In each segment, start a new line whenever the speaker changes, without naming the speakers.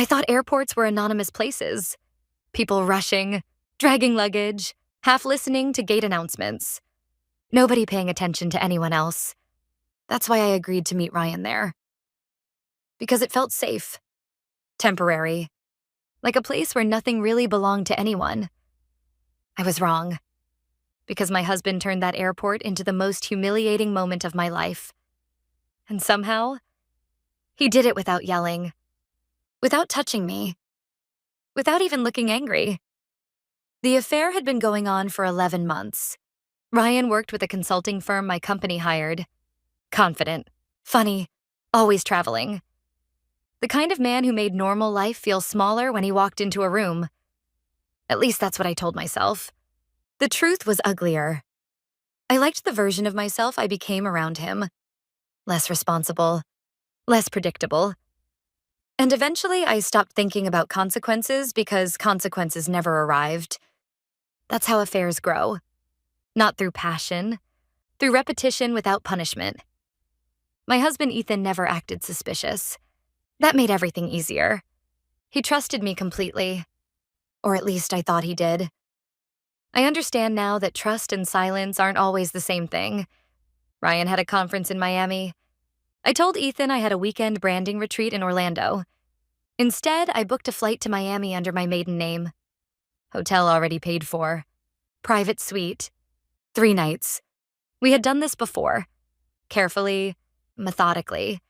I thought airports were anonymous places. People rushing, dragging luggage, half listening to gate announcements. Nobody paying attention to anyone else. That's why I agreed to meet Ryan there. Because it felt safe, temporary, like a place where nothing really belonged to anyone. I was wrong. Because my husband turned that airport into the most humiliating moment of my life. And somehow, he did it without yelling, without touching me, without even looking angry. The affair had been going on for 11 months. Ryan worked with a consulting firm my company hired. Confident, funny, always traveling. The kind of man who made normal life feel smaller when he walked into a room. At least that's what I told myself. The truth was uglier. I liked the version of myself I became around him. Less responsible, less predictable. And eventually I stopped thinking about consequences because consequences never arrived. That's how affairs grow. Not through passion, through repetition without punishment. My husband Ethan never acted suspicious. That made everything easier. He trusted me completely. Or at least I thought he did. I understand now that trust and silence aren't always the same thing. Ryan had a conference in Miami. I told Ethan I had a weekend branding retreat in Orlando. Instead, I booked a flight to Miami under my maiden name. Hotel already paid for. Private suite. 3 nights. We had done this before. Carefully, methodically.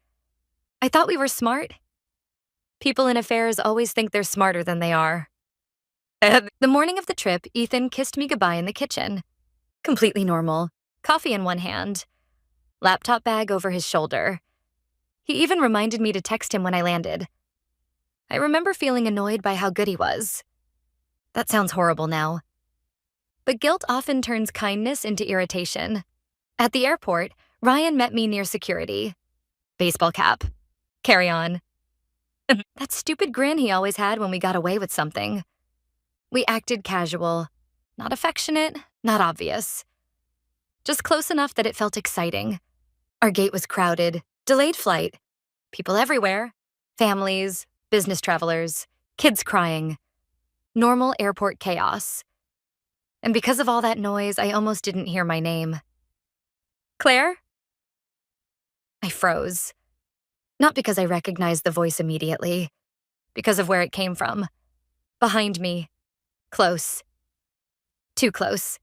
I thought we were smart. People in affairs always think they're smarter than they are. The morning of the trip, Ethan kissed me goodbye in the kitchen. Completely normal. Coffee in one hand. Laptop bag over his shoulder. He even reminded me to text him when I landed. I remember feeling annoyed by how good he was. That sounds horrible now. But guilt often turns kindness into irritation. At the airport, Ryan met me near security. Baseball cap. Carry on. That stupid grin he always had when we got away with something. We acted casual. Not affectionate, not obvious. Just close enough that it felt exciting. Our gate was crowded. Delayed flight. People everywhere. Families, business travelers, kids crying. Normal airport chaos. And because of all that noise, I almost didn't hear my name. Claire? I froze. Not because I recognized the voice immediately. Because of where it came from. Behind me. Close. Too close.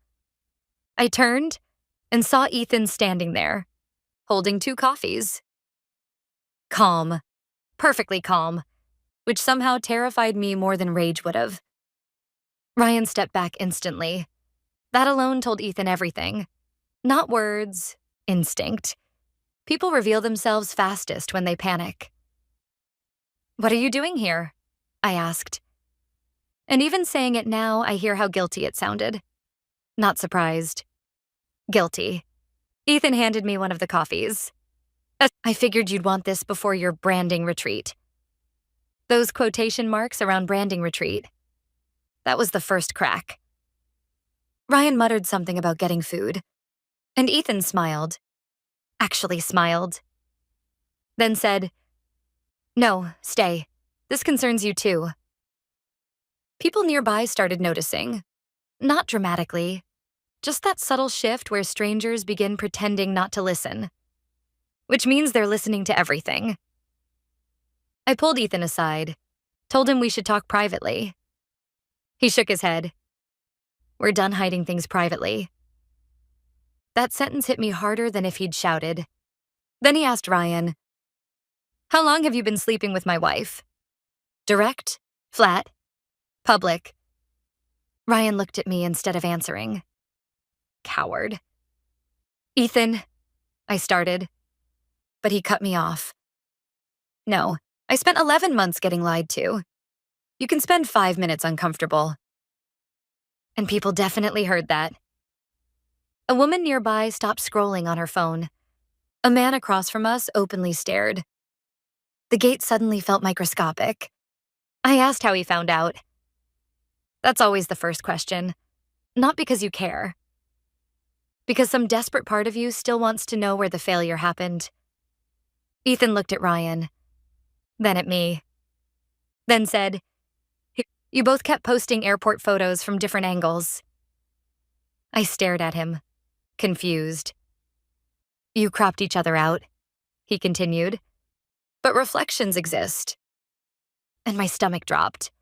I turned and saw Ethan standing there, holding 2 coffees. Calm. Perfectly calm. Which somehow terrified me more than rage would have. Ryan stepped back instantly. That alone told Ethan everything. Not words, instinct. People reveal themselves fastest when they panic. "What are you doing here?" I asked. And even saying it now, I hear how guilty it sounded. Not surprised. Guilty. Ethan handed me one of the coffees. "I figured you'd want this before your branding retreat." Those quotation marks around branding retreat. That was the first crack. Ryan muttered something about getting food. And Ethan smiled. Actually smiled. Then said, "No, stay. This concerns you too." People nearby started noticing. Not dramatically. Just that subtle shift where strangers begin pretending not to listen. Which means they're listening to everything. I pulled Ethan aside, told him we should talk privately. He shook his head. "We're done hiding things privately." That sentence hit me harder than if he'd shouted. Then he asked Ryan, "How long have you been sleeping with my wife?" Direct, flat, public. Ryan looked at me instead of answering. Coward. "Ethan," I started, but he cut me off. "No, I spent 11 months getting lied to. You can spend 5 minutes uncomfortable." And people definitely heard that. A woman nearby stopped scrolling on her phone. A man across from us openly stared. The gate suddenly felt microscopic. I asked how he found out. That's always the first question. Not because you care. Because some desperate part of you still wants to know where the failure happened. Ethan looked at Ryan, then at me. then said, "You both kept posting airport photos from different angles." I stared at him, confused. "You cropped each other out," he continued. "But reflections exist." And my stomach dropped.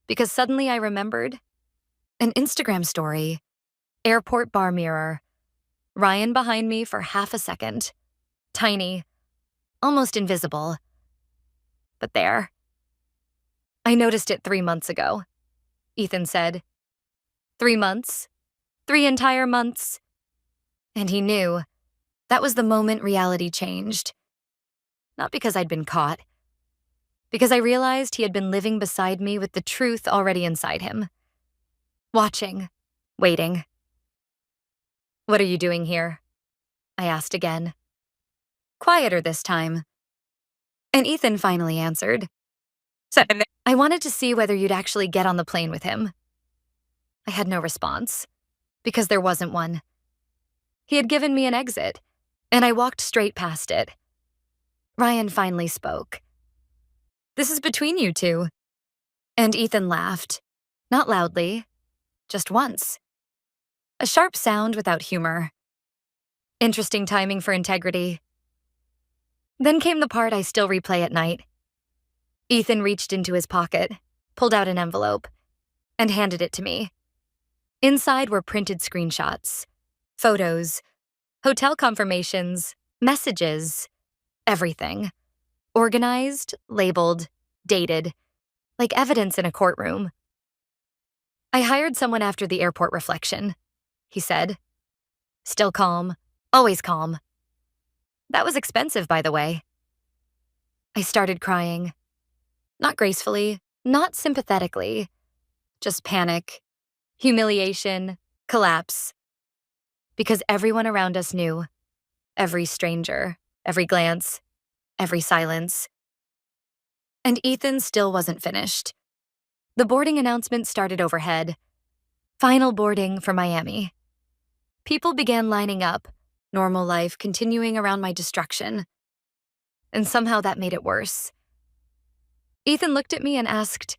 Because suddenly I remembered an Instagram story, airport bar mirror, Ryan behind me for half a second. Tiny, almost invisible. But there. "I noticed it 3 months ago," Ethan said. 3 months. 3 entire months. And he knew. That was the moment reality changed. Not because I'd been caught. Because I realized he had been living beside me with the truth already inside him. Watching. Waiting. "What are you doing here?" I asked again. Quieter this time. And Ethan finally answered. "I wanted to see whether you'd actually get on the plane with him." I had no response, because there wasn't one. He had given me an exit, and I walked straight past it. Ryan finally spoke. "This is between you two." And Ethan laughed. Not loudly, just once. A sharp sound without humor. Interesting timing for integrity. Then came the part I still replay at night. Ethan reached into his pocket, pulled out an envelope, and handed it to me. Inside were printed screenshots, photos, hotel confirmations, messages, everything. Organized, labeled, dated, like evidence in a courtroom. "I hired someone after the airport reflection," he said. Still calm, always calm. "That was expensive, by the way." I started crying. Not gracefully, not sympathetically, just panic, humiliation, collapse. Because everyone around us knew. Every stranger, every glance, every silence. And Ethan still wasn't finished. The boarding announcement started overhead. Final boarding for Miami. People began lining up, normal life continuing around my destruction. And somehow that made it worse. Ethan looked at me and asked,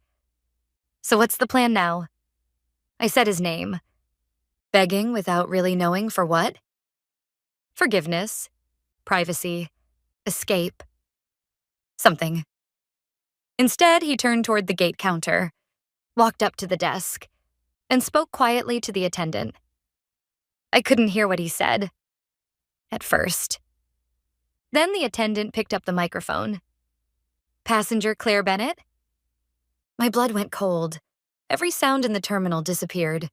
"So what's the plan now?" I said his name, begging without really knowing for what. Forgiveness, privacy, escape, something. Instead, he turned toward the gate counter, walked up to the desk, and spoke quietly to the attendant. I couldn't hear what he said. At first. Then the attendant picked up the microphone. "Passenger Claire Bennett?" My blood went cold. Every sound in the terminal disappeared.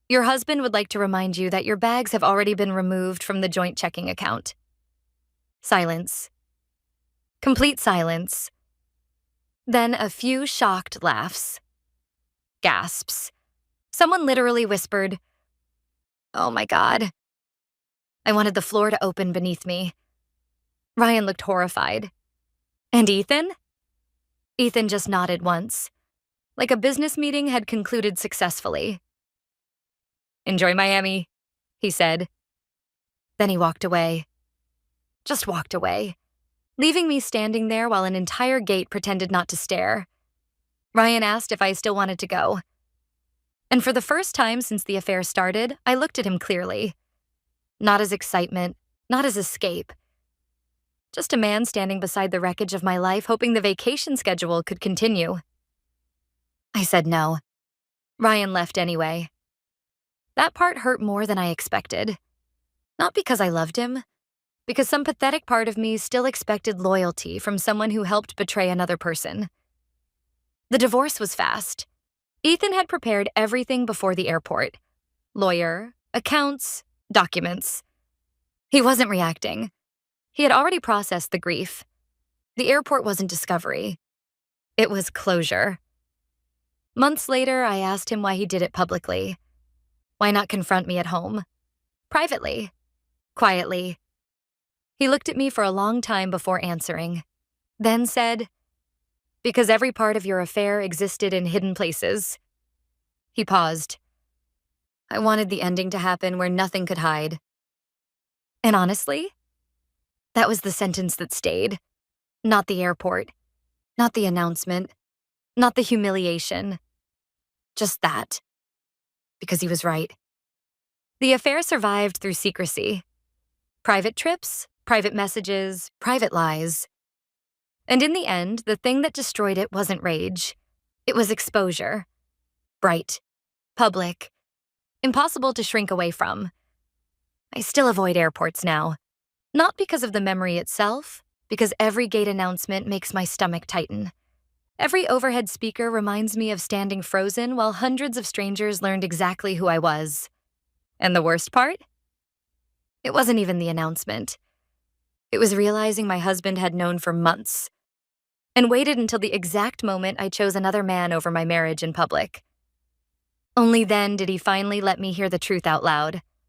"Your husband would like to remind you that your bags have already been removed from the joint checking account." Silence. Complete silence. Then a few shocked laughs. Gasps. Someone literally whispered, "Oh my God." I wanted the floor to open beneath me. Ryan looked horrified. And Ethan? Ethan just nodded once, like a business meeting had concluded successfully. "Enjoy Miami," he said. Then he walked away. Just walked away, leaving me standing there while an entire gate pretended not to stare. Ryan asked if I still wanted to go. And for the first time since the affair started, I looked at him clearly. Not as excitement, not as escape. Just a man standing beside the wreckage of my life hoping the vacation schedule could continue. I said no. Ryan left anyway. That part hurt more than I expected. Not because I loved him, because some pathetic part of me still expected loyalty from someone who helped betray another person. The divorce was fast. Ethan had prepared everything before the airport. Lawyer, accounts, documents. He wasn't reacting. He had already processed the grief. The airport wasn't discovery. It was closure. Months later, I asked him why he did it publicly. Why not confront me at home? Privately. Quietly. He looked at me for a long time before answering, then said, "Because every part of your affair existed in hidden places." He paused. I wanted the ending to happen where nothing could hide. And honestly, that was the sentence that stayed, not the airport. Not the announcement, not the humiliation, just that, because he was right. The affair survived through secrecy. Private trips, private messages, private lies. And in the end, the thing that destroyed it wasn't rage. It was exposure. Bright, public, impossible to shrink away from. I still avoid airports now. Not because of the memory itself, because every gate announcement makes my stomach tighten. Every overhead speaker reminds me of standing frozen while hundreds of strangers learned exactly who I was. And the worst part? It wasn't even the announcement. It was realizing my husband had known for months and waited until the exact moment I chose another man over my marriage in public. Only then did he finally let me hear the truth out loud.